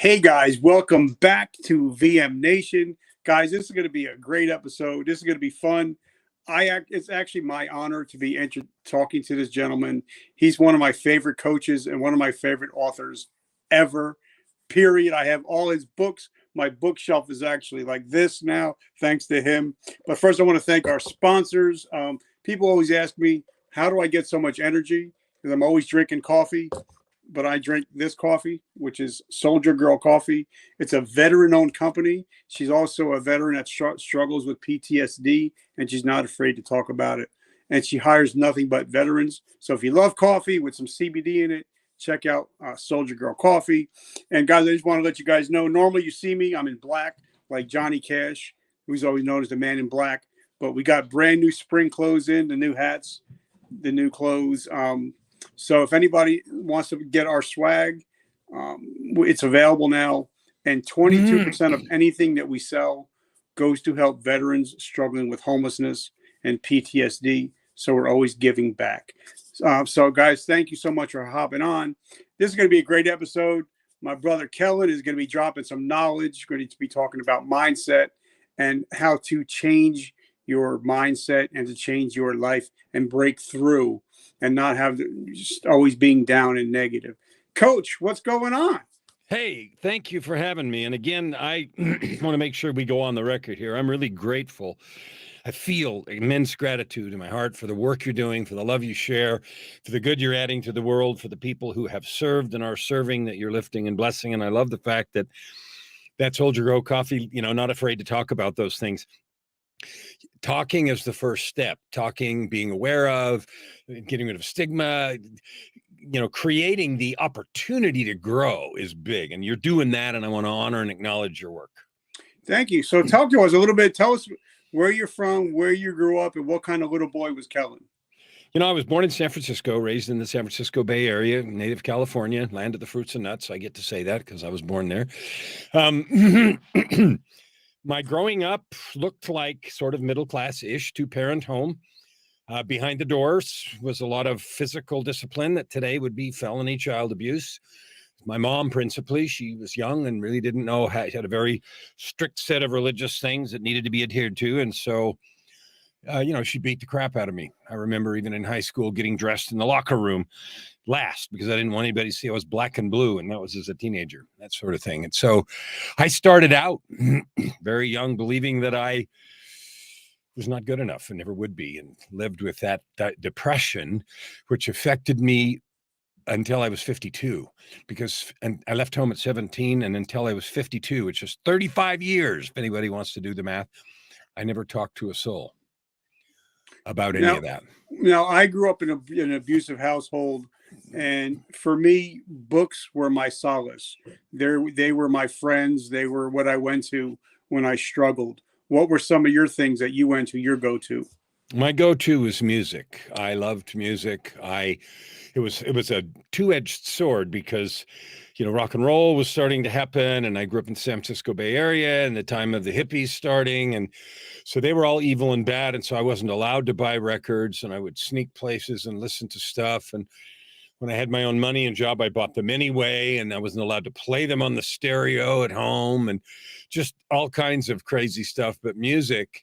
Hey guys, welcome back to VM Nation. Guys, this is going to be a great episode. This is going to be fun. It's actually my honor to be talking to this gentleman. He's one of my favorite coaches and one of my favorite authors ever. Period. I have all his books. My bookshelf is actually like this now, thanks to him. But first, I want to thank our sponsors. People always ask me, how do I get so much energy? Because I'm always drinking coffee. But I drink this coffee, which is Soldier Girl Coffee. It's a veteran-owned company. She's also a veteran that struggles with PTSD, and she's not afraid to talk about it. And she hires nothing but veterans. So if you love coffee with some CBD in it, check out Soldier Girl Coffee. And guys, I just want to let you guys know, normally you see me, I'm in black, like Johnny Cash, who's always known as the man in black. But we got brand new spring clothes in, the new hats, the new clothes. So if anybody wants to get our swag, it's available now. And 22% of anything that we sell goes to help veterans struggling with homelessness and PTSD. So we're always giving back. So guys, thank you so much for hopping on. This is going to be a great episode. My brother Kellan is going to be dropping some knowledge. We're going to be talking about mindset and how to change your mindset and to change your life and break through and not have just always being down and negative. Coach, what's going on? Hey, thank you for having me. And again, I want to make sure we go on the record here. I'm really grateful. I feel immense gratitude in my heart for the work you're doing, for the love you share, for the good you're adding to the world, for the people who have served and are serving that you're lifting and blessing. And I love the fact that Soldier Girl Coffee, not afraid to talk about those things. Talking is the first step. Talking, being aware of, getting rid of stigma, creating the opportunity to grow is big. And you're doing that. And I want to honor and acknowledge your work. Thank you. So talk to us a little bit. Tell us where you're from, where you grew up, and what kind of little boy was Kellan? I was born in San Francisco, raised in the San Francisco Bay Area, native California, land of the fruits and nuts. I get to say that because I was born there. My growing up looked like sort of middle-class-ish, two-parent home. Behind the doors was a lot of physical discipline that today would be felony child abuse. My mom, principally, she was young and really didn't know how. She had a very strict set of religious things that needed to be adhered to. And so, she beat the crap out of me. I remember even in high school getting dressed in the locker room last because I didn't want anybody to see I was black and blue. And that was as a teenager, that sort of thing. And so I started out very young, believing that I was not good enough and never would be, and lived with that depression, which affected me until I was 52, and I left home at 17, and until I was 52, which is 35 years, if anybody wants to do the math, I never talked to a soul about any of that. Now, I grew up in an abusive household, and for me, books were my solace. They were my friends. They were what I went to when I struggled. What were some of your things that you went to, your go-to? My go-to was music. I loved music. It was a two-edged sword because, rock and roll was starting to happen, and I grew up in the San Francisco Bay Area and the time of the hippies starting, and so they were all evil and bad, and so I wasn't allowed to buy records, and I would sneak places and listen to stuff, and when I had my own money and job, I bought them anyway, and I wasn't allowed to play them on the stereo at home, and just all kinds of crazy stuff. But music,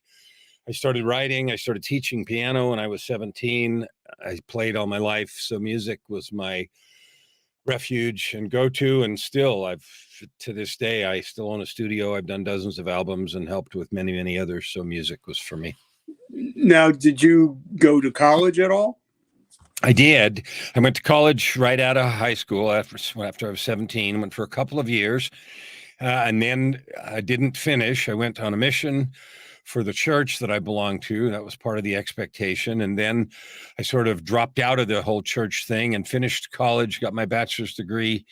I started writing, I started teaching piano when I was 17. I played all my life, so music was my refuge and go-to, and still, to this day, I still own a studio. I've done dozens of albums and helped with many, many others, so music was for me. Now, did you go to college at all? I did. I went to college right out of high school after I was 17, went for a couple of years, and then I didn't finish. I went on a mission for the church that I belonged to. That was part of the expectation. And then I sort of dropped out of the whole church thing and finished college, got my bachelor's degree,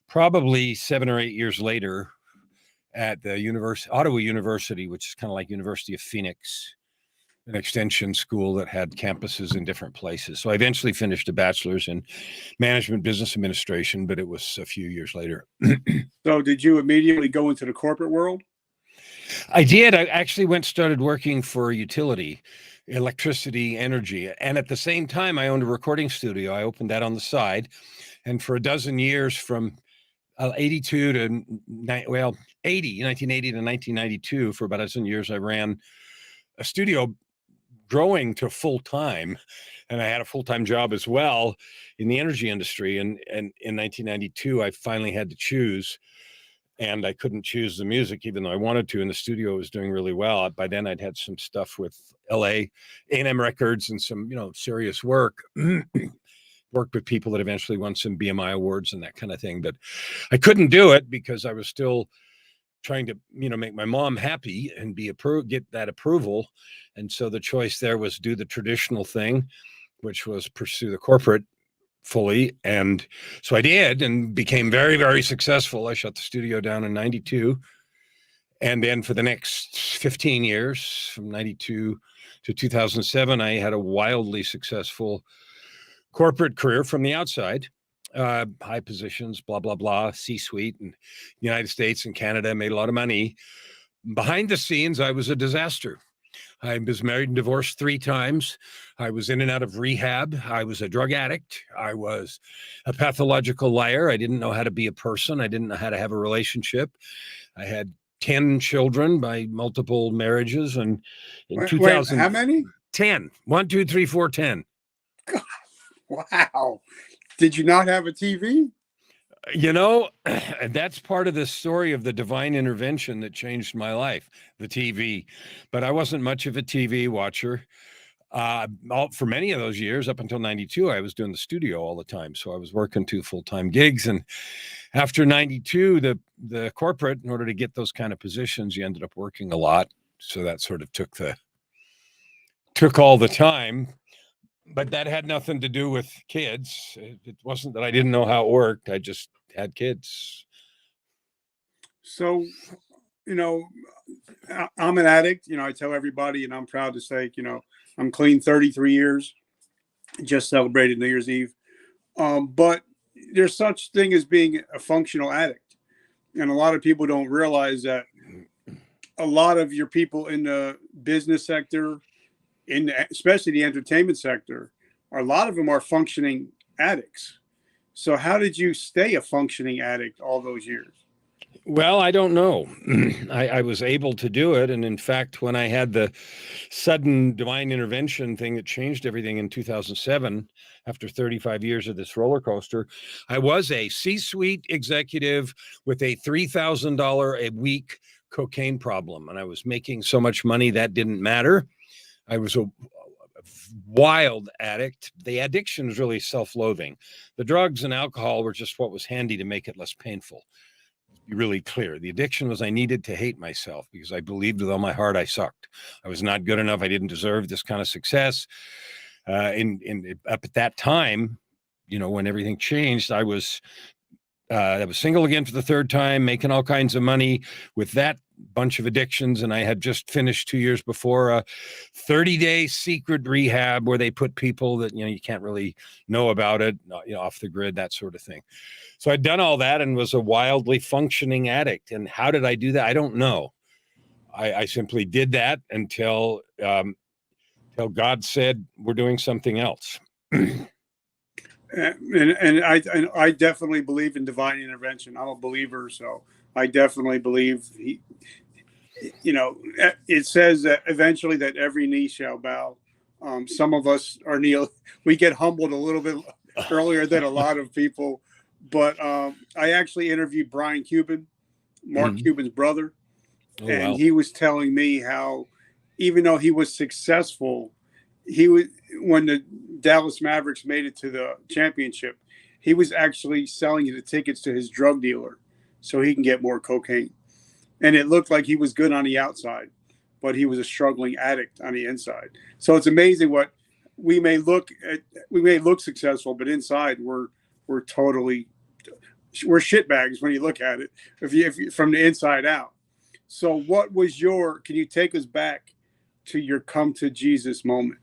probably 7 or 8 years later at the Ottawa University, which is kind of like University of Phoenix, an extension school that had campuses in different places. So I eventually finished a bachelor's in management business administration, but it was a few years later. So did you immediately go into the corporate world? I did. I actually started working for a utility, electricity, energy. And at the same time, I owned a recording studio. I opened that on the side. And for a dozen years, from 82 to 1980 to 1992. For about a dozen years, I ran a studio growing to full time, and I had a full time job as well in the energy industry. And in 1992, I finally had to choose, and I couldn't choose the music, even though I wanted to. And the studio was doing really well. By then, I'd had some stuff with LA A&M Records and some, serious work. Worked with people that eventually won some BMI awards and that kind of thing. But I couldn't do it because I was still trying to, make my mom happy and get that approval. And so the choice there was do the traditional thing, which was pursue the corporate fully. And so I did, and became very, very successful. I shut the studio down in 92. And then for the next 15 years, from 92 to 2007, I had a wildly successful corporate career from the outside, high positions, blah, blah, blah, C-suite in the United States and Canada, made a lot of money. Behind the scenes, I was a disaster. I was married and divorced 3 times. I was in and out of rehab. I was a drug addict. I was a pathological liar. I didn't know how to be a person. I didn't know how to have a relationship. I had 10 children by multiple marriages. And in 2000, how many? 10. 1, 2, 3, 4, 10. God, wow. Did you not have a TV? That's part of the story of the divine intervention that changed my life, the TV. But I wasn't much of a TV watcher. For many of those years, up until 92, I was doing the studio all the time. So I was working 2 full-time gigs. And after 92, the corporate, in order to get those kind of positions, you ended up working a lot. So that sort of took all the time. But that had nothing to do with kids. It wasn't that I didn't know how it worked. I just had kids. So, I'm an addict. I tell everybody, and I'm proud to say, I'm clean 33 years. Just celebrated New Year's Eve. But there's such thing as being a functional addict. And a lot of people don't realize that a lot of your people in the business sector, especially the entertainment sector, a lot of them are functioning addicts. So how did you stay a functioning addict all those years? Well, I don't know. I was able to do it. And in fact, when I had the sudden divine intervention thing that changed everything in 2007, after 35 years of this roller coaster, I was a C-suite executive with a $3,000 a week cocaine problem. And I was making so much money that didn't matter. I was a wild addict. The addiction is really self-loathing. The drugs and alcohol were just what was handy to make it less painful. Be really clear. The addiction was I needed to hate myself because I believed with all my heart I sucked. I was not good enough. I didn't deserve this kind of success. Up at that time, when everything changed, I was single again for the 3rd time, making all kinds of money with that bunch of addictions. And I had just finished 2 years before a 30-day secret rehab where they put people that, you can't really know about it, off the grid, that sort of thing. So I'd done all that and was a wildly functioning addict. And how did I do that? I don't know. I simply did that until God said, we're doing something else. And I definitely believe in divine intervention. I'm a believer, so I definitely believe it says that eventually that every knee shall bow. Some of us we get humbled a little bit earlier than a lot of people, but I actually interviewed Brian Cuban, Mark Cuban's brother, and he was telling me how even though he was successful, when the Dallas Mavericks made it to the championship, he was actually selling the tickets to his drug dealer so he can get more cocaine. And it looked like he was good on the outside, but he was a struggling addict on the inside. So it's amazing what we may look successful, but inside we're shitbags when you look at it, if you from the inside out. So what was can you take us back to your come to Jesus moment?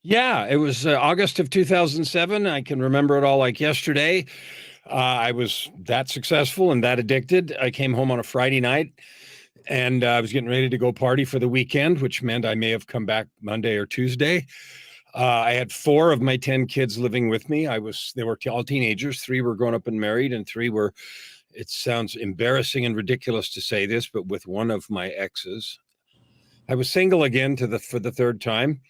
Yeah, it was August of 2007. I can remember it all like yesterday. I was that successful and that addicted. I came home on a Friday night and I was getting ready to go party for the weekend, which meant I may have come back Monday or Tuesday. I had 4 of my 10 kids living with me. They were all teenagers. 3 were grown up and married, and 3 were, it sounds embarrassing and ridiculous to say this, but with one of my exes. I was single again for the 3rd time,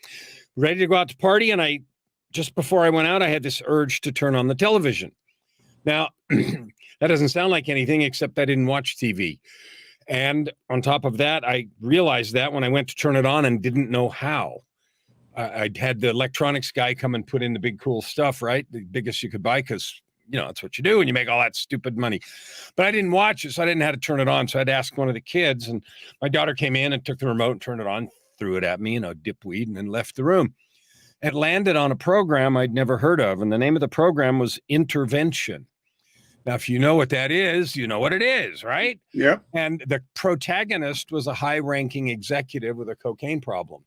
ready to go out to party. And just before I went out, I had this urge to turn on the television. Now, that doesn't sound like anything, except I didn't watch TV. And on top of that, I realized that when I went to turn it on and didn't know how. I'd had the electronics guy come and put in the big cool stuff, right? The biggest you could buy, because, that's what you do and you make all that stupid money. But I didn't watch it, so I didn't know how to turn it on. So I'd ask one of the kids, and my daughter came in and took the remote and turned it on, threw it at me, dipweed, and then left the room. It landed on a program I'd never heard of, and the name of the program was Intervention. Now, if you know what that is, you know what it is, right? Yeah. And the protagonist was a high-ranking executive with a cocaine problem.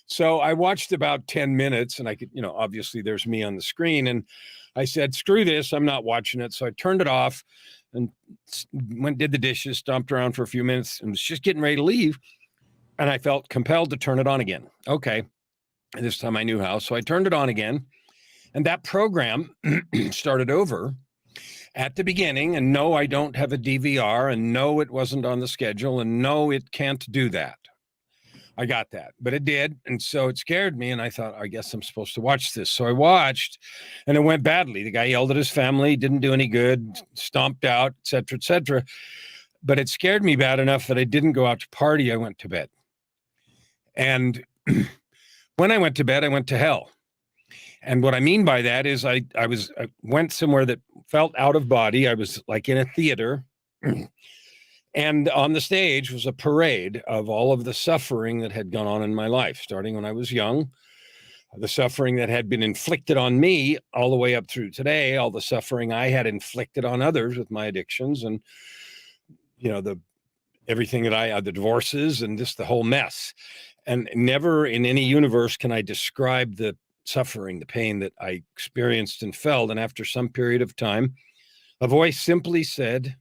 So I watched about 10 minutes, and I could, obviously there's me on the screen, and I said, screw this, I'm not watching it. So I turned it off and did the dishes, stomped around for a few minutes, and was just getting ready to leave. And I felt compelled to turn it on again. Okay. And this time I knew how. So I turned it on again, and that program started over at the beginning. And no, I don't have a DVR, and no, it wasn't on the schedule, and no, it can't do that. I got that, but it did. And so it scared me. And I thought, I guess I'm supposed to watch this. So I watched, and it went badly. The guy yelled at his family, didn't do any good, stomped out, et cetera, et cetera. But it scared me bad enough that I didn't go out to party. I went to bed. And when I went to bed, I went to hell. And what I mean by that is I went somewhere that felt out of body. I was like in a theater. And on the stage was a parade of all of the suffering that had gone on in my life, starting when I was young, the suffering that had been inflicted on me all the way up through today, all the suffering I had inflicted on others with my addictions, and, everything that the divorces and just the whole mess. And never in any universe can I describe the suffering, the pain that I experienced and felt. And after some period of time, a voice simply said,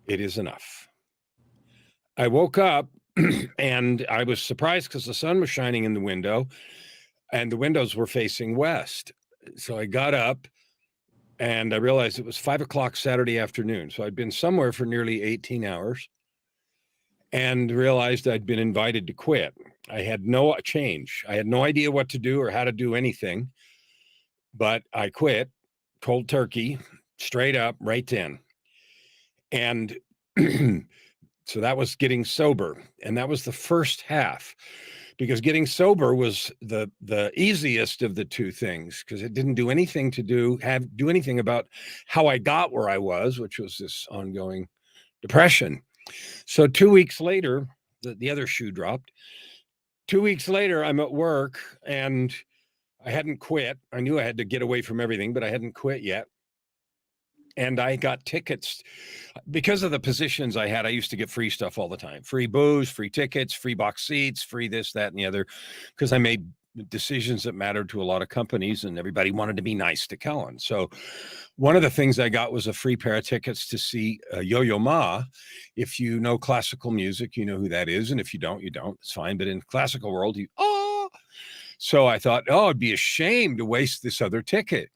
"It is enough." I woke up and I was surprised because the sun was shining in the window and the windows were facing west. So I got up and I realized it was 5:00 Saturday afternoon. So I'd been somewhere for nearly 18 hours and realized I'd been invited to quit. I had no change. I had no idea what to do or how to do anything, but I quit cold turkey, straight up, right then. And so that was getting sober. And that was the first half, because getting sober was the easiest of the two things, because it didn't do anything do anything about how I got where I was, which was this ongoing depression. So 2 weeks later, the other shoe dropped. 2 weeks later, I'm at work and I hadn't quit. I knew I had to get away from everything, but I hadn't quit yet. And I got tickets because of the positions I had. I used to get free stuff all the time, free booze, free tickets, free box seats, free this, that, and the other, because I made decisions that mattered to a lot of companies and everybody wanted to be nice to Kellan. So one of the things I got was a free pair of tickets to see Yo-Yo Ma. If you know classical music, you know who that is. And if you don't, you don't. It's fine. But in classical world, So I thought, it'd be a shame to waste this other ticket.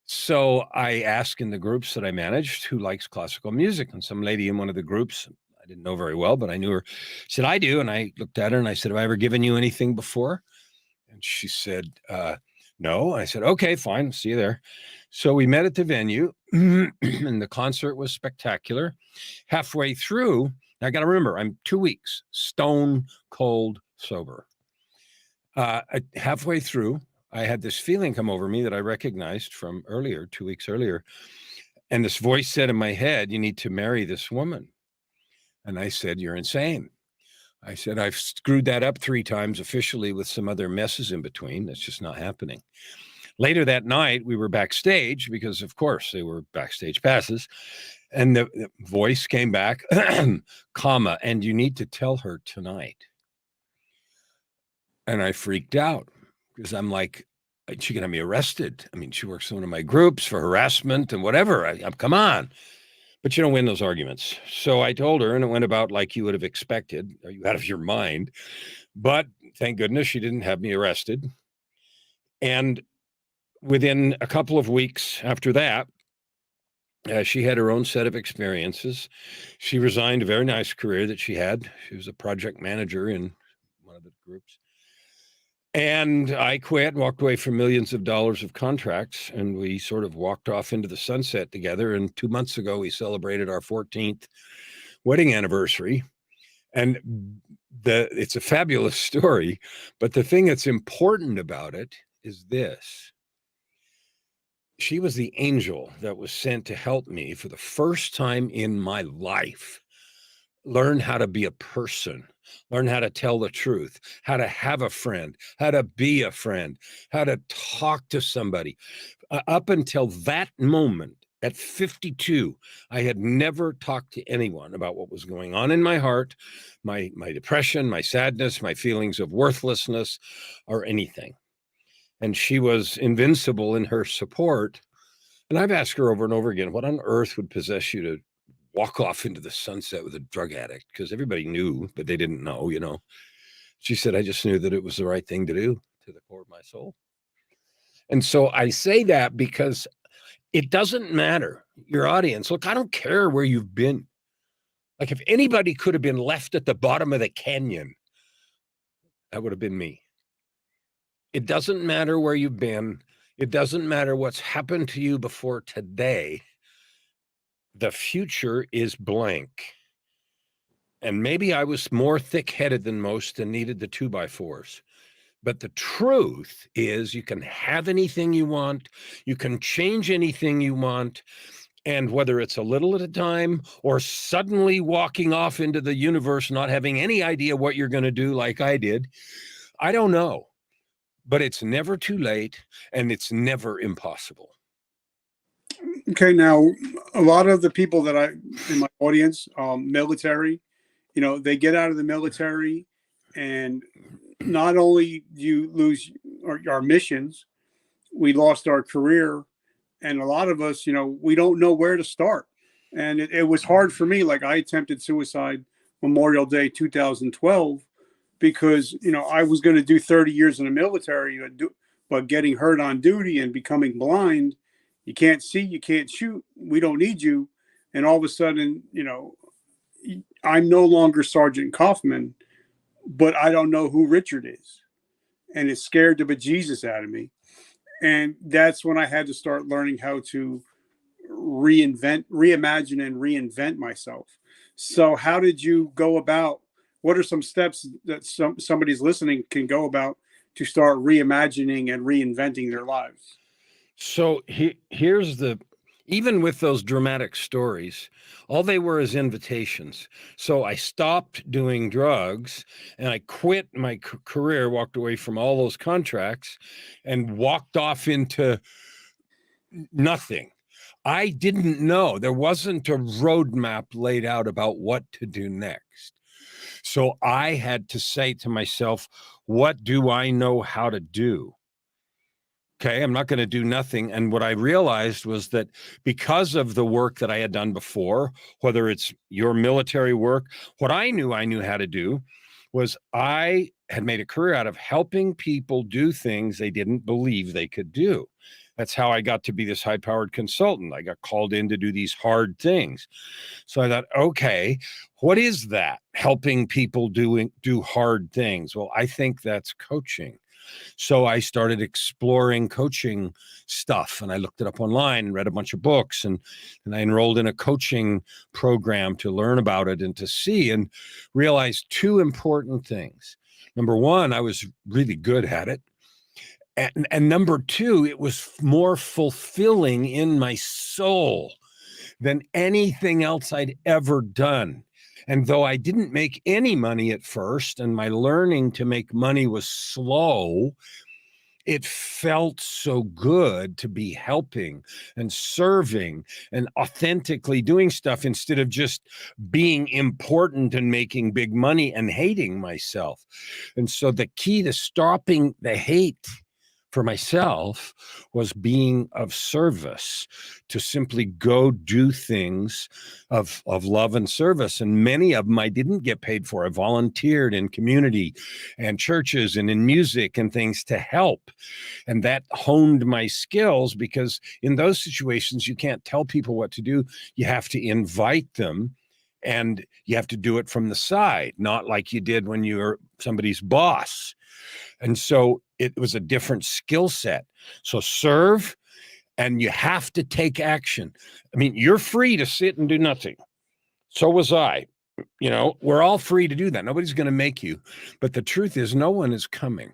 So I asked in the groups that I managed who likes classical music, and some lady in one of the groups, I didn't know very well, but I knew her, said, "I do." And I looked at her and I said, "Have I ever given you anything before?" And she said, "No." I said, "Okay, fine. See you there." So we met at the venue and the concert was spectacular. Halfway through, I got to remember, I'm 2 weeks stone cold sober. Halfway through, I had this feeling come over me that I recognized from earlier, 2 weeks earlier. And this voice said in my head, "You need to marry this woman." And I said, "You're insane." I said, "I've screwed that up 3 times officially with some other messes in between. That's just not happening." Later that night, we were backstage because, of course, they were backstage passes. And the voice came back, comma, "And you need to tell her tonight." And I freaked out. Because I'm like, she can have me arrested. I mean, she works in one of my groups for harassment and whatever. Come on. But you don't win those arguments. So I told her, and it went about like you would have expected. Are you out of your mind? But thank goodness she didn't have me arrested. And within a couple of weeks after that, she had her own set of experiences. She resigned a very nice career that she had. She was a project manager in one of the groups. And I quit, walked away from millions of dollars of contracts, and we sort of walked off into the sunset together. And 2 months ago, we celebrated our 14th wedding anniversary. And it's a fabulous story. But the thing that's important about it is this. She was the angel that was sent to help me for the first time in my life learn how to be a person, learn how to tell the truth, how to have a friend, how to be a friend, how to talk to somebody. Up until that moment, at 52, I had never talked to anyone about what was going on in my heart, my depression, my sadness, my feelings of worthlessness, or anything. And she was invincible in her support. And I've asked her over and over again, what on earth would possess you to walk off into the sunset with a drug addict? Because everybody knew, but they didn't know, you know. She said, I just knew that it was the right thing to do to the core of my soul. And so I say that because it doesn't matter, your audience. Look, I don't care where you've been. Like, if anybody could have been left at the bottom of the canyon, that would have been me. It doesn't matter where you've been. It doesn't matter what's happened to you before today. The future is blank. And maybe I was more thick-headed than most and needed the 2x4s. But the truth is, you can have anything you want. You can change anything you want. And whether it's a little at a time or suddenly walking off into the universe, not having any idea what you're going to do like I did, I don't know. But it's never too late, and it's never impossible. Okay, now a lot of the people that in my audience, military, they get out of the military, and not only do you lose our missions, we lost our career, and a lot of us, we don't know where to start. And it was hard for me. Like, I attempted suicide Memorial Day 2012 because I was going to do 30 years in the military, but getting hurt on duty and becoming blind, you can't see, you can't shoot, we don't need you. And all of a sudden, I'm no longer Sergeant Kaufman, but I don't know who Richard is. And it scared the bejesus out of me. And that's when I had to start learning how to reimagine and reinvent myself. So how did you go about, what are some steps that somebody's listening can go about to start reimagining and reinventing their lives? So here's even with those dramatic stories, all they were is invitations. So I stopped doing drugs and I quit my career, walked away from all those contracts and walked off into nothing. I didn't know. There wasn't a roadmap laid out about what to do next. So I had to say to myself, what do I know how to do? Okay, I'm not going to do nothing. And what I realized was that because of the work that I had done before, whether it's your military work, what I knew how to do was I had made a career out of helping people do things they didn't believe they could do. That's how I got to be this high-powered consultant. I got called in to do these hard things. So I thought, okay, what is that? Helping people do hard things. Well, I think that's coaching. So I started exploring coaching stuff, and I looked it up online and read a bunch of books, and I enrolled in a coaching program to learn about it and to see and realize two important things. Number one, I was really good at it. And number two, it was more fulfilling in my soul than anything else I'd ever done. And though I didn't make any money at first, and my learning to make money was slow, it felt so good to be helping and serving and authentically doing stuff instead of just being important and making big money and hating myself. And so the key to stopping the hate for myself was being of service, to simply go do things of love and service. And many of them I didn't get paid for. I volunteered in community and churches and in music and things to help. And that honed my skills, because in those situations, you can't tell people what to do. You have to invite them, and you have to do it from the side, not like you did when you were somebody's boss. And so it was a different skill set. So serve, and you have to take action. I mean, you're free to sit and do nothing. So was I. You know, we're all free to do that. Nobody's going to make you. But the truth is, no one is coming.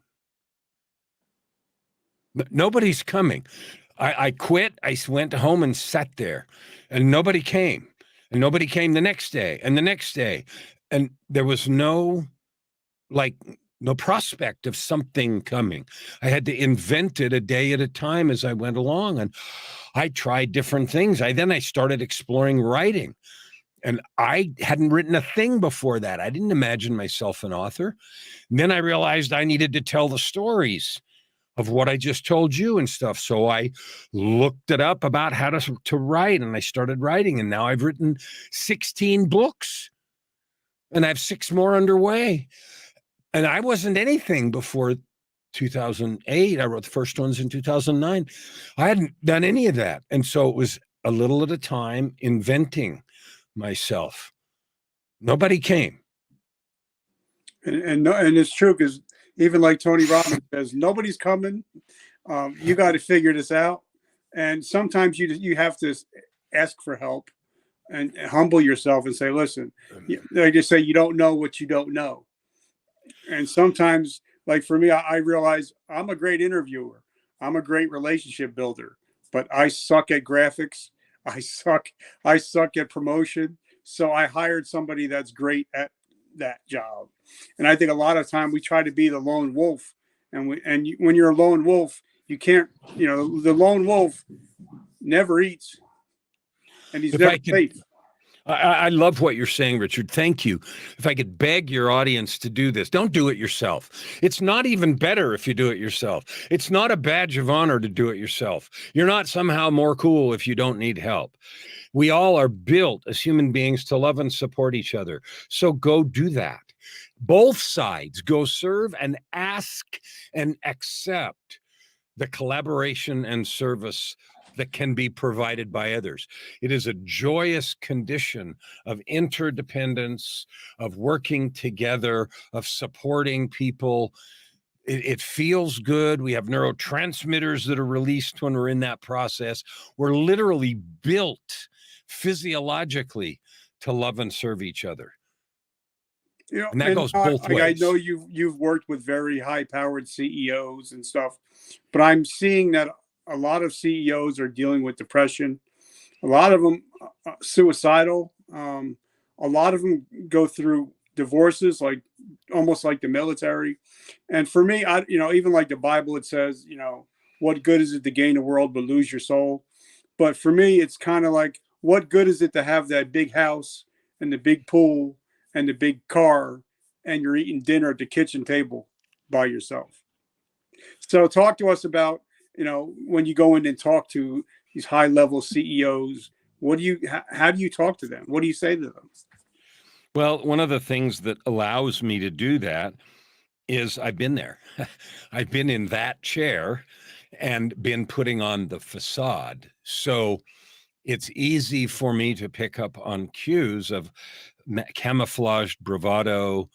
Nobody's coming. I quit. I went home and sat there, and nobody came. And nobody came the next day and the next day. And there was no prospect of something coming. I had to invent it a day at a time as I went along. And I tried different things. I started exploring writing. And I hadn't written a thing before that. I didn't imagine myself an author. And then I realized I needed to tell the stories of what I just told you and stuff. So I looked it up about how to write, and I started writing. And now I've written 16 books, and I have 6 more underway. And I wasn't anything before 2008. I wrote the first ones in 2009. I hadn't done any of that. And so it was a little at a time, inventing myself. Nobody came. And it's true, because even like Tony Robbins says, nobody's coming. You got to figure this out. And sometimes you have to ask for help and humble yourself and say, listen, they just say you don't know what you don't know. And sometimes, like for me, I realize I'm a great interviewer. I'm a great relationship builder, but I suck at graphics. I suck at promotion. So I hired somebody that's great at that job. And I think a lot of time we try to be the lone wolf. And when you're a lone wolf, you can't, the lone wolf never eats, and he's never safe. I love what you're saying, Richard. Thank you. If I could beg your audience to do this, don't do it yourself. It's not even better if you do it yourself. It's not a badge of honor to do it yourself. You're not somehow more cool if you don't need help. We all are built as human beings to love and support each other. So go do that. Both sides, go serve and ask and accept the collaboration and service that can be provided by others. It is a joyous condition of interdependence, of working together, of supporting people. It feels good. We have neurotransmitters that are released when we're in that process. We're literally built physiologically to love and serve each other. And that goes both ways. I know you've worked with very high-powered CEOs and stuff, but I'm seeing that a lot of CEOs are dealing with depression. A lot of them suicidal. A lot of them go through divorces, like almost like the military. And for me, even like the Bible, it says, what good is it to gain the world but lose your soul? But for me, it's kind of like, what good is it to have that big house and the big pool and the big car, and you're eating dinner at the kitchen table by yourself? So talk to us about, when you go in and talk to these high level CEOs, how do you talk to them? What do you say to them? Well, one of the things that allows me to do that is I've been there. I've been in that chair and been putting on the facade. So it's easy for me to pick up on cues of camouflaged bravado,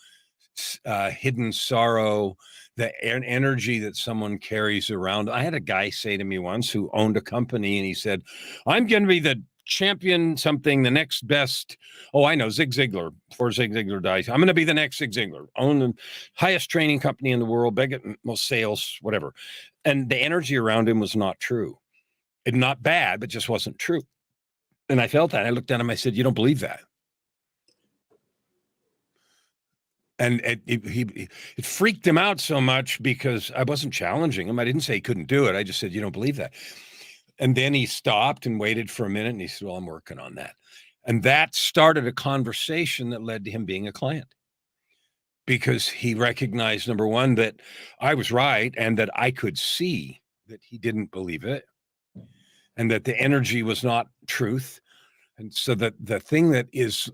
hidden sorrow, the energy that someone carries around. I had a guy say to me once who owned a company, and he said, I'm going to be the champion something, the next best. Oh, I know, Zig Ziglar, before Zig Ziglar dies. I'm going to be the next Zig Ziglar, own the highest training company in the world, most sales, whatever. And the energy around him was not true. And not bad, but just wasn't true. And I felt that. I looked at him, I said, you don't believe that? And it freaked him out so much because I wasn't challenging him. I didn't say he couldn't do it. I just said, you don't believe that. And then he stopped and waited for a minute, and he said, well, I'm working on that. And that started a conversation that led to him being a client. because he recognized, number one, that I was right and that I could see that he didn't believe it and that the energy was not truth. And so that the thing that is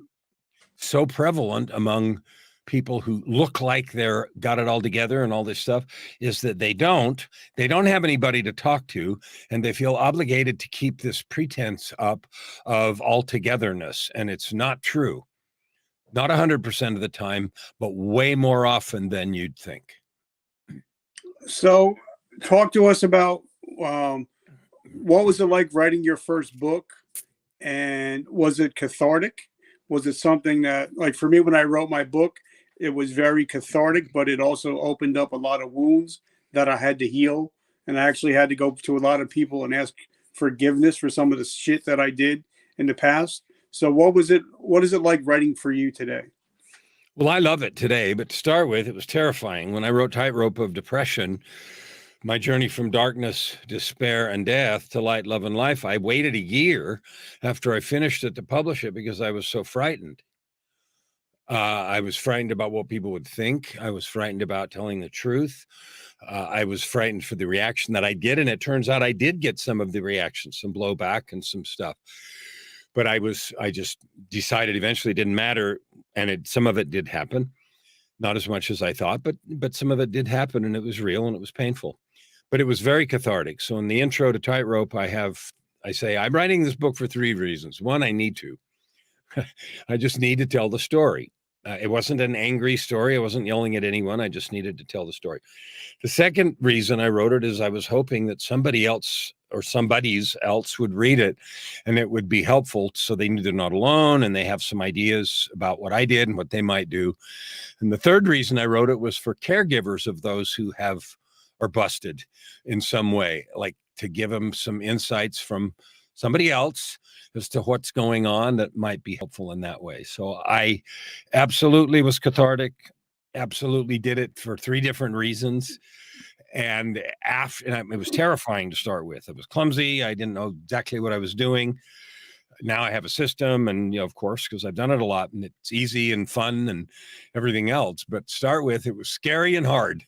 so prevalent among people who look like they're got it all together and all this stuff is that they don't have anybody to talk to, and they feel obligated to keep this pretense up of all togetherness. And it's not true. Not 100% of the time, but way more often than you'd think. So talk to us about what was it like writing your first book, and was it cathartic? Was it something that, like for me, when I wrote my book, it was very cathartic, but it also opened up a lot of wounds that I had to heal. And I actually had to go to a lot of people and ask forgiveness for some of the shit that I did in the past. So what is it like writing for you today? Well, I love it today, but to start with, it was terrifying. When I wrote Tightrope of Depression, my journey from darkness, despair, and death to light, love, and life, I waited a year after I finished it to publish it because I was so frightened. I was frightened about what people would think. I was frightened about telling the truth. I was frightened for the reaction that I'd get. And it turns out I did get some of the reactions, some blowback and some stuff. But I just decided eventually it didn't matter. And some of it did happen, not as much as I thought, but some of it did happen, and it was real and it was painful, but it was very cathartic. So in the intro to Tightrope, I say, I'm writing this book for 3 reasons. One, I need to. I just need to tell the story. It wasn't an angry story. I wasn't yelling at anyone. I just needed to tell the story. The second reason I wrote it is I was hoping that somebody else or somebody's else would read it and it would be helpful, so they knew they're not alone and they have some ideas about what I did and what they might do. And the third reason I wrote it was for caregivers of those who are busted in some way, like to give them some insights from somebody else as to what's going on that might be helpful in that way. So I absolutely was cathartic, absolutely did it for 3 different reasons. And it was terrifying to start with. It was clumsy. I didn't know exactly what I was doing. Now I have a system, and of course, because I've done it a lot, and it's easy and fun and everything else. But to start with, it was scary and hard.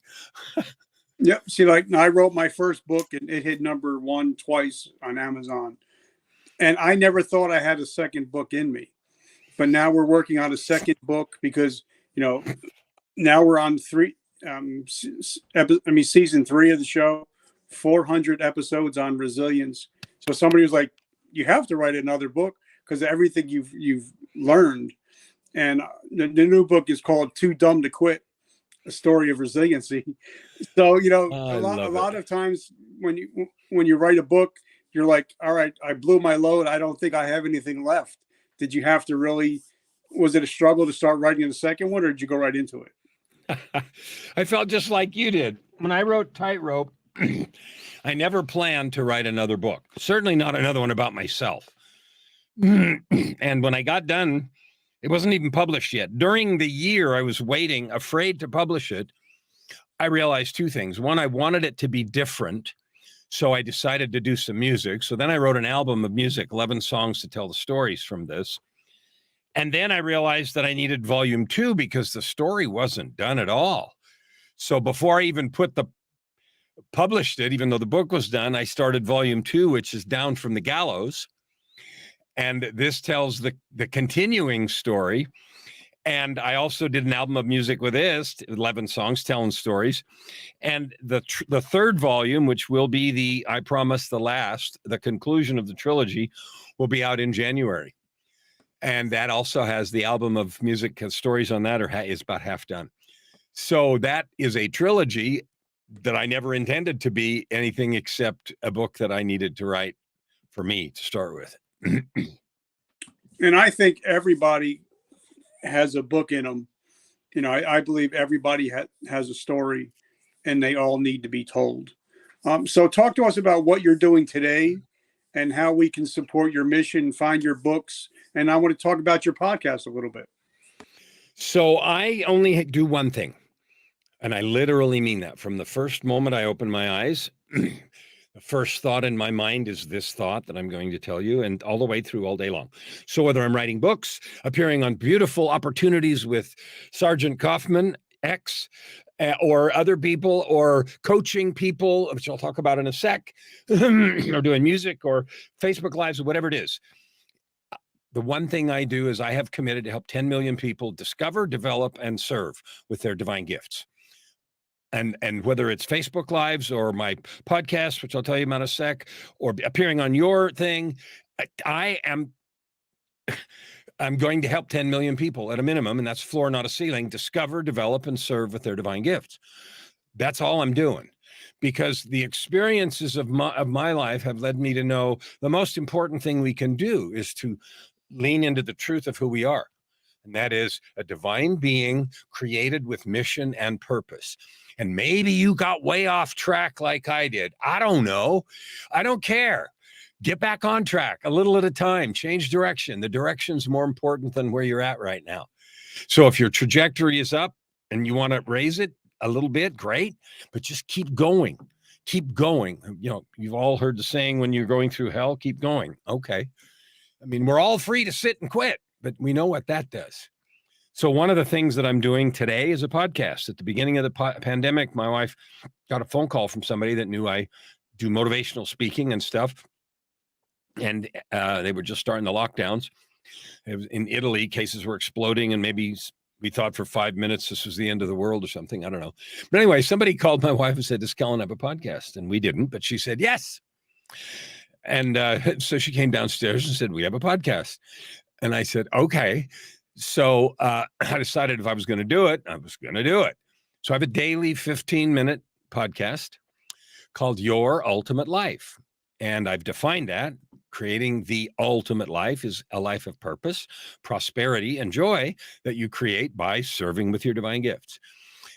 Yep. See, like I wrote my first book and it hit number 1 twice on Amazon. And I never thought I had a second book in me. But now we're working on a second book because, now we're on season 3 of the show, 400 episodes on resilience. So somebody was like, you have to write another book because of everything you've learned. And the new book is called Too Dumb to Quit, a story of resiliency. So, a lot of times when you write a book, you're like, all right, I blew my load. I don't think I have anything left. Did you have to was it a struggle to start writing the second one, or did you go right into it? I felt just like you did. When I wrote Tightrope, I never planned to write another book, certainly not another one about myself. And when I got done, it wasn't even published yet. During the year I was waiting, afraid to publish it, I realized 2 things. One, I wanted it to be different, so I decided to do some music. So then I wrote an album of music, 11 songs to tell the stories from this. And then I realized that I needed volume 2 because the story wasn't done at all. So before I even published it, even though the book was done, I started volume 2, which is Down from the Gallows. And this tells the continuing story. And I also did an album of music with 11 songs telling stories. And the third volume, which will be I promise the conclusion of the trilogy, will be out in January. And that also has the album of music stories on that is about half done. So that is a trilogy that I never intended to be anything except a book that I needed to write for me to start with. And I think everybody has a book in them. I believe everybody has a story and they all need to be told. So talk to us about what you're doing today and how we can support your mission, find your books. And I want to talk about your podcast a little bit. So I only do one thing, and I literally mean that. From the first moment I open my eyes, the first thought in my mind is this thought that I'm going to tell you, and all the way through all day long. So whether I'm writing books, appearing on beautiful opportunities with Sergeant Kaufman X, or other people, or coaching people, which I'll talk about in a sec, or doing music or Facebook Lives or whatever it is. The one thing I do is I have committed to help 10 million people discover, develop, and serve with their divine gifts. And whether it's Facebook Lives or my podcast, which I'll tell you about in a sec, or appearing on your thing, I'm going to help 10 million people at a minimum, and that's floor, not a ceiling, discover, develop, and serve with their divine gifts. That's all I'm doing, because the experiences of my life have led me to know the most important thing we can do is to lean into the truth of who we are. And that is a divine being created with mission and purpose. And maybe you got way off track like I did. I don't know. I don't care. Get back on track a little at a time. Change direction. The direction's more important than where you're at right now. So if your trajectory is up and you want to raise it a little bit, great. But just keep going. Keep going. You know, you've all heard the saying, when you're going through hell, keep going. Okay. I mean, we're all free to sit and quit, but we know what that does. So one of the things that I'm doing today is a podcast. At the beginning of the pandemic, my wife got a phone call from somebody that knew I do motivational speaking and stuff. And they were just starting the lockdowns. It was in Italy, cases were exploding, and maybe we thought for 5 minutes this was the end of the world or something. I don't know. But anyway, somebody called my wife and said, "Does Kellan have a podcast?" And we didn't, but she said, yes. And so she came downstairs and said, "We have a podcast." And I said, okay. So I decided if I was going to do it, I was going to do it. So I have a daily 15-minute podcast called Your Ultimate Life. And I've defined that. Creating the ultimate life is a life of purpose, prosperity, and joy that you create by serving with your divine gifts.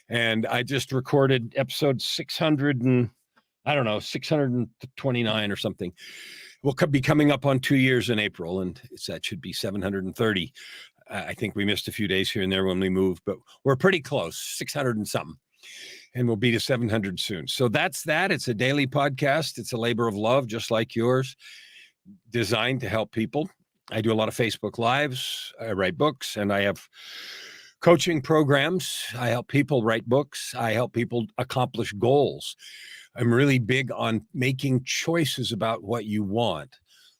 And I just recorded episode 629 or something. We'll be coming up on 2 years in April, and that should be 730. I think we missed a few days here and there when we moved, but we're pretty close, 600 and something. And we'll be to 700 soon. So that's that. It's a daily podcast. It's a labor of love, just like yours, designed to help people. I do a lot of Facebook Lives. I write books, and I have coaching programs. I help people write books. I help people accomplish goals. I'm really big on making choices about what you want.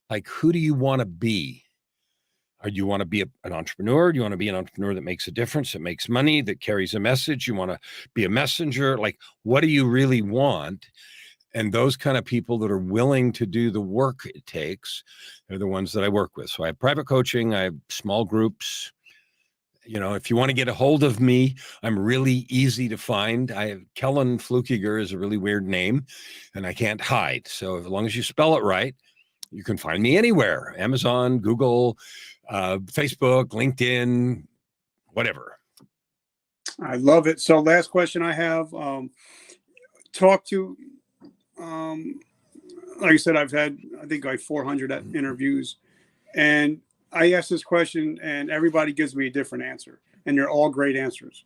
Like, who do you want to be? Or do you want to be an entrepreneur? Do you want to be an entrepreneur that makes a difference, that makes money, that carries a message? You want to be a messenger? Like, what do you really want? And those kind of people that are willing to do the work it takes are the ones that I work with. So I have private coaching. I have small groups. You know, if you want to get a hold of me, I'm really easy to find. Kellan Fluckiger is a really weird name, and I can't hide. So as long as you spell it right, you can find me anywhere: Amazon, Google, Facebook, LinkedIn, whatever. I love it. So last question I have, like I said, I've had, I think, like 400 interviews, and I ask this question and everybody gives me a different answer, and they're all great answers.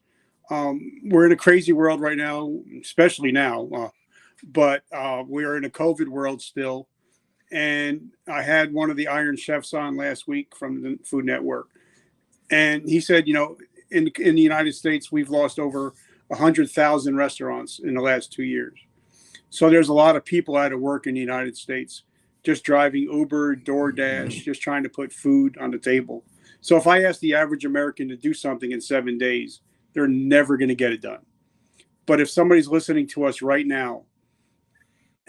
We're in a crazy world right now, especially now, but we're in a COVID world still. And I had one of the Iron Chefs on last week from the Food Network. And he said, you know, in the United States, we've lost over 100,000 restaurants in the last 2 years. So there's a lot of people out of work in the United States, just driving Uber, DoorDash, just trying to put food on the table. So if I ask the average American to do something in 7 days, they're never going to get it done. But if somebody's listening to us right now,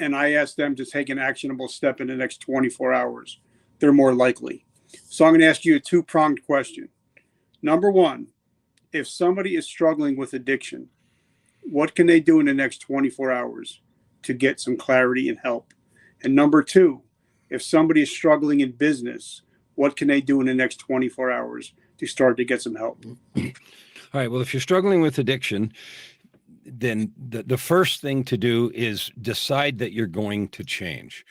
and I ask them to take an actionable step in the next 24 hours, they're more likely. So I'm going to ask you a two-pronged question. Number one, if somebody is struggling with addiction, what can they do in the next 24 hours to get some clarity and help? And number two, if somebody is struggling in business, what can they do in the next 24 hours to start to get some help? All right. Well, if you're struggling with addiction, then the first thing to do is decide that you're going to change,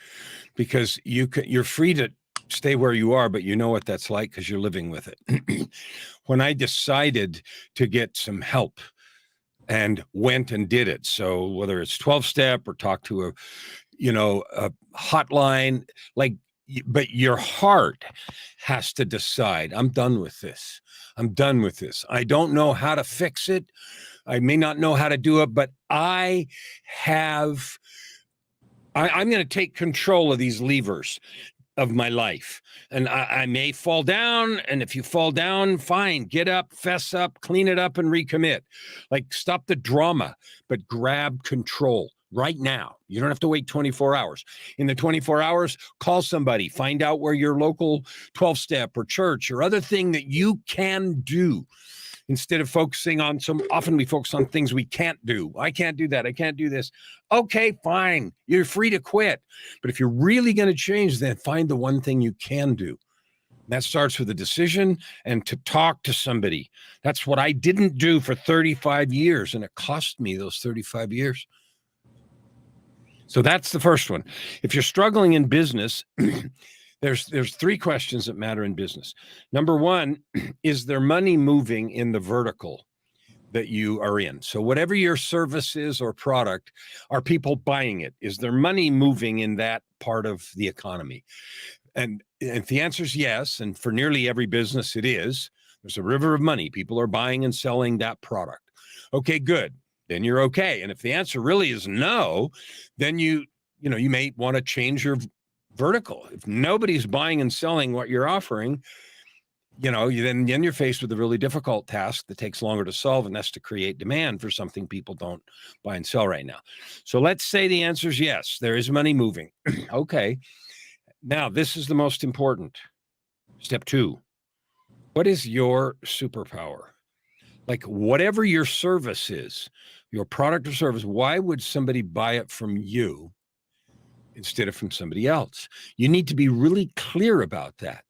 because you're free to stay where you are, but you know what that's like because you're living with it. When I decided to get some help and went and did it, so whether it's 12-step or talk to a hotline, but your heart has to decide, I'm done with this. I'm done with this. I don't know how to fix it. I may not know how to do it, but I'm going to take control of these levers of my life. And I may fall down. And if you fall down, fine, get up, fess up, clean it up, and recommit. Like, stop the drama, but grab control right now. You don't have to wait 24 hours. In the 24 hours, call somebody, find out where your local 12-step or church or other thing that you can do. Instead of focusing on often we focus on things we can't do. I can't do that. I can't do this. Okay, fine. You're free to quit. But if you're really going to change, then find the one thing you can do. That starts with a decision and to talk to somebody. That's what I didn't do for 35 years, and it cost me those 35 years. So that's the first one. If you're struggling in business, there's three questions that matter in business. Number one, is there money moving in the vertical that you are in? So whatever your service is or product, are people buying it? Is there money moving in that part of the economy? And if the answer is yes, and for nearly every business it is, there's a river of money. People are buying and selling that product. Okay, good. Then you're okay. And if the answer really is no, then you may want to change your vertical. If nobody's buying and selling what you're offering, then you're faced with a really difficult task that takes longer to solve, and that's to create demand for something people don't buy and sell right now. So let's say the answer is yes, there is money moving. Okay. Now, this is the most important. Step two. What is your superpower? Like, whatever your service is, your product or service, why would somebody buy it from you instead of from somebody else? You need to be really clear about that,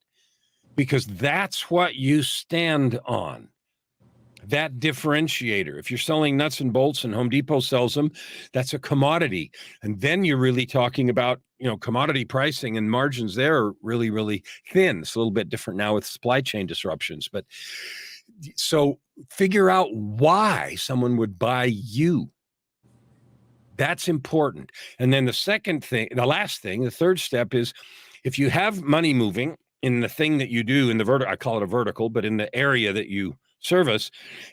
because that's what you stand on. That differentiator. If you're selling nuts and bolts and Home Depot sells them, that's a commodity. And then you're really talking about, commodity pricing, and margins there are really, really thin. It's a little bit different now with supply chain disruptions. But so figure out why someone would buy you. That's important. And then the third step is, if you have money moving in the thing that you do in the vertical, I call it a vertical, but in the area that you service,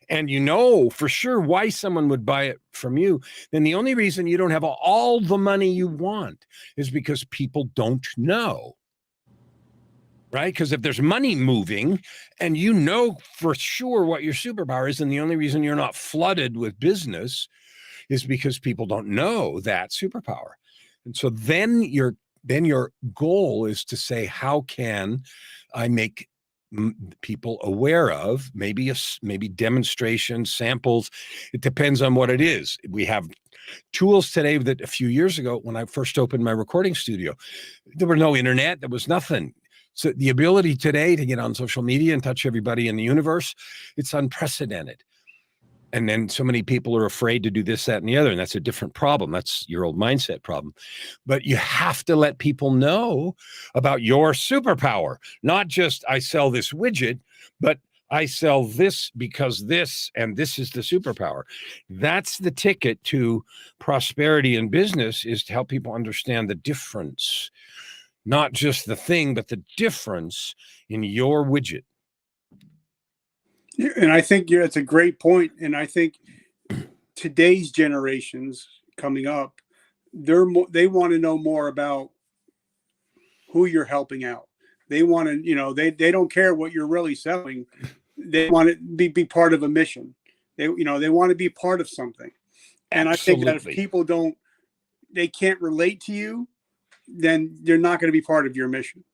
and you know for sure why someone would buy it from you, then the only reason you don't have all the money you want is because people don't know. Right? Because if there's money moving and you know for sure what your superpower is, and the only reason you're not flooded with business is because people don't know that superpower. And so then your goal is to say, how can I make people aware of, maybe demonstrations, samples. It depends on what it is. We have tools today that a few years ago, when I first opened my recording studio, there were no internet, there was nothing. So the ability today to get on social media and touch everybody in the universe, it's unprecedented. And then so many people are afraid to do this, that, and the other. And that's a different problem. That's your old mindset problem. But you have to let people know about your superpower, not just I sell this widget, but I sell this because this, and this is the superpower. That's the ticket to prosperity in business, is to help people understand the difference, not just the thing, but the difference in your widget. And I think it's a great point. And I think today's generations coming up, they want to know more about who you're helping out. They want to, they don't care what you're really selling. They want to be part of a mission. They want to be part of something. And Absolutely. I think that if people they can't relate to you, then they're not going to be part of your mission.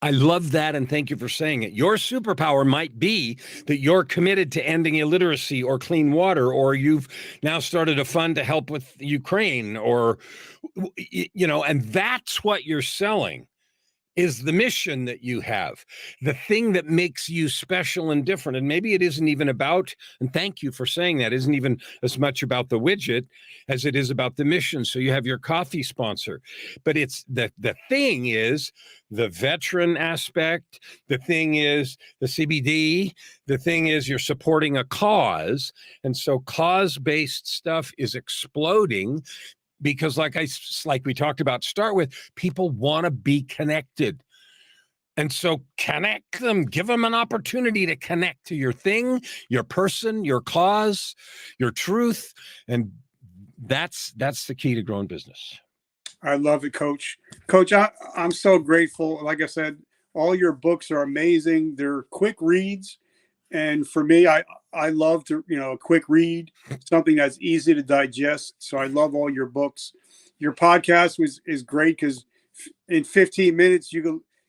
I love that, and thank you for saying it. Your superpower might be that you're committed to ending illiteracy or clean water, or you've now started a fund to help with Ukraine, or, and that's what you're selling, is the mission that you have, the thing that makes you special and different. And maybe it isn't even about, and thank you for saying that, isn't even as much about the widget as it is about the mission. So you have your coffee sponsor, but it's the thing is the veteran aspect. The thing is the CBD. The thing is you're supporting a cause. And so cause-based stuff is exploding, because like we talked about, start with, people want to be connected. And so connect them, give them an opportunity to connect to your thing, your person, your cause, your truth. And that's the key to growing business. I love it, Coach. Coach, I'm so grateful. Like I said, all your books are amazing. They're quick reads. And for me, I love to, a quick read, something that's easy to digest. So I love all your books. Your podcast is great because in 15 minutes,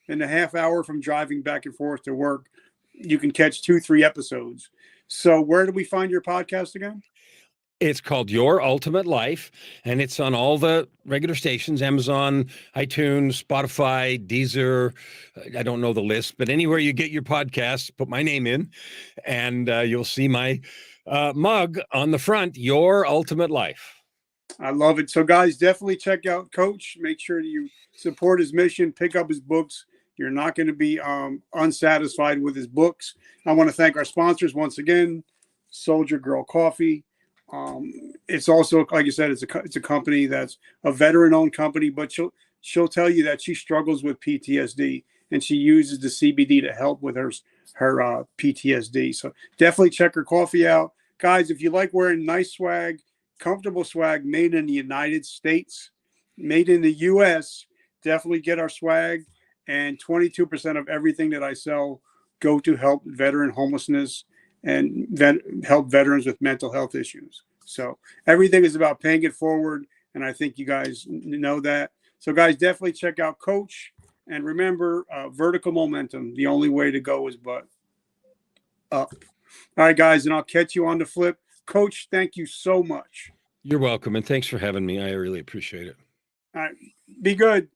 in a half hour from driving back and forth to work, you can catch 2-3 episodes. So where do we find your podcast again? It's called Your Ultimate Life, and it's on all the regular stations, Amazon, iTunes, Spotify, Deezer. I don't know the list, but anywhere you get your podcasts, put my name in, and you'll see my mug on the front, Your Ultimate Life. I love it. So, guys, definitely check out Coach. Make sure you support his mission, pick up his books. You're not going to be unsatisfied with his books. I want to thank our sponsors once again, Soldier Girl Coffee. It's also, like you said, it's a company that's a veteran-owned company, but she'll tell you that she struggles with PTSD and she uses the CBD to help with her PTSD. So definitely check her coffee out, guys. If you like wearing nice swag, comfortable swag made in the United States, made in the U.S., definitely get our swag. And 22% of everything that I sell go to help veteran homelessness and help veterans with mental health issues. So everything is about paying it forward. And I think you guys know that. So guys, definitely check out Coach. And remember, vertical momentum. The only way to go is but up. All right, guys. And I'll catch you on the flip. Coach, thank you so much. You're welcome. And thanks for having me. I really appreciate it. All right. Be good.